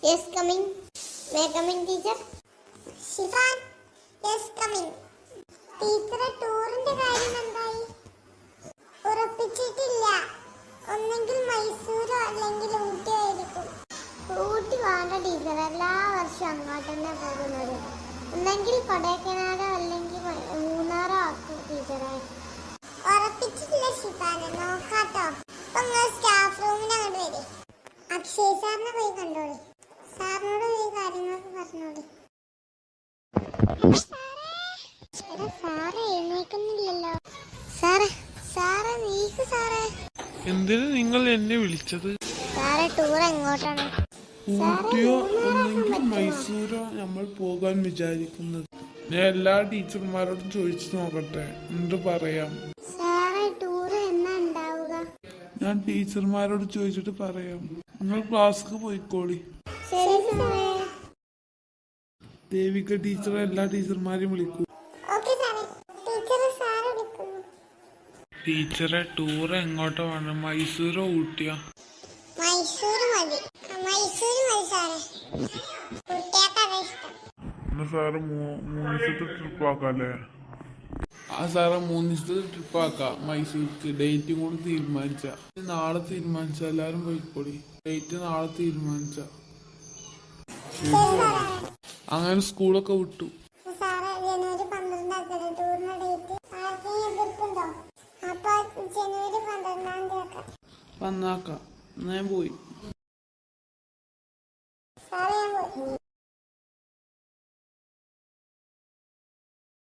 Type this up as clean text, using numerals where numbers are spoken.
Yes, coming. May I come in, teacher? Shifan, yes, coming. ടീച്ചറെ ടൂറിന്റെ കാര്യം എന്തായി? ഉറപ്പിച്ചിട്ടില്ല. ഒന്നെങ്കിൽ മൈസൂരോ അല്ലെങ്കിൽ ഊട്ടി ആയിരിക്കും. ഊട്ടി വേണ്ട ടീച്ചർ, എല്ലാ വർഷവും അങ്ങോട്ട് തന്നെ പോകുന്നത്. ഒന്നെങ്കിൽ കൊടൈക്കനാലോ അല്ലെങ്കിൽ മൂന്നാറോ ആക്കും ടീച്ചറെ. ഉറപ്പിച്ചിട്ടില്ല ഷിഫാനെ, നോക്കാട്ടോ. അപ്പൊ നിങ്ങൾ സ്റ്റാഫ് റൂമിന് അങ്ങോട്ട് വരും. അക്ഷയ് സാറിനെ പോയി കണ്ടോളി. സാറിനോട് ഈ കാര്യങ്ങളൊക്കെ പറഞ്ഞോളി. സാറേ എഴുന്നേക്കുന്നില്ലല്ലോ. സാറേ നീക്ക് സാറേ. എന്തിനു നിങ്ങൾ എന്നെ വിളിച്ചത്? സാറേ ടൂർ എങ്ങോട്ടാണ്? ഊട്ടിയോ അല്ലെങ്കിൽ മൈസൂരോ നമ്മൾ പോകാൻ വിചാരിക്കുന്നത്. ഞാൻ എല്ലാ ടീച്ചർമാരോടും ചോദിച്ചു നോക്കട്ടെ, എന്ത് പറയാം. സാറേ ടൂർ എന്നാ ഉണ്ടാവുക? ഞാൻ ടീച്ചർമാരോട് ചോദിച്ചിട്ട് പറയാം. നിങ്ങൾ ക്ലാസ്സിക്ക് പോയിക്കോളി. ശരി സാറേ. ദേവിക ടീച്ചർ എല്ലാ ടീച്ചർമാരെയും വിളിക്കൂ. ടീച്ചറെ ടൂർ എങ്ങോട്ടാ വേണം? മൈസൂരോ ഊട്ടിയോ? മൈസൂർ മതി സാറേ. സാറ് 3 ദിവസത്തെ ട്രിപ്പ് ആക്കാല്ലേ? സാറേ 3 ദിവസത്തെ ട്രിപ്പ് ആക്കാം മൈസൂർക്ക്. ഡേറ്റും കൂടി തീരുമാനിച്ച നാളെ തീരുമാനിച്ച എല്ലാരും പോയിക്കോളി. ഡേറ്റ് നാളെ തീരുമാനിച്ച അങ്ങനെ സ്കൂളൊക്കെ വിട്ടു. വന്നാക്കാം. ഞാൻ പോയി.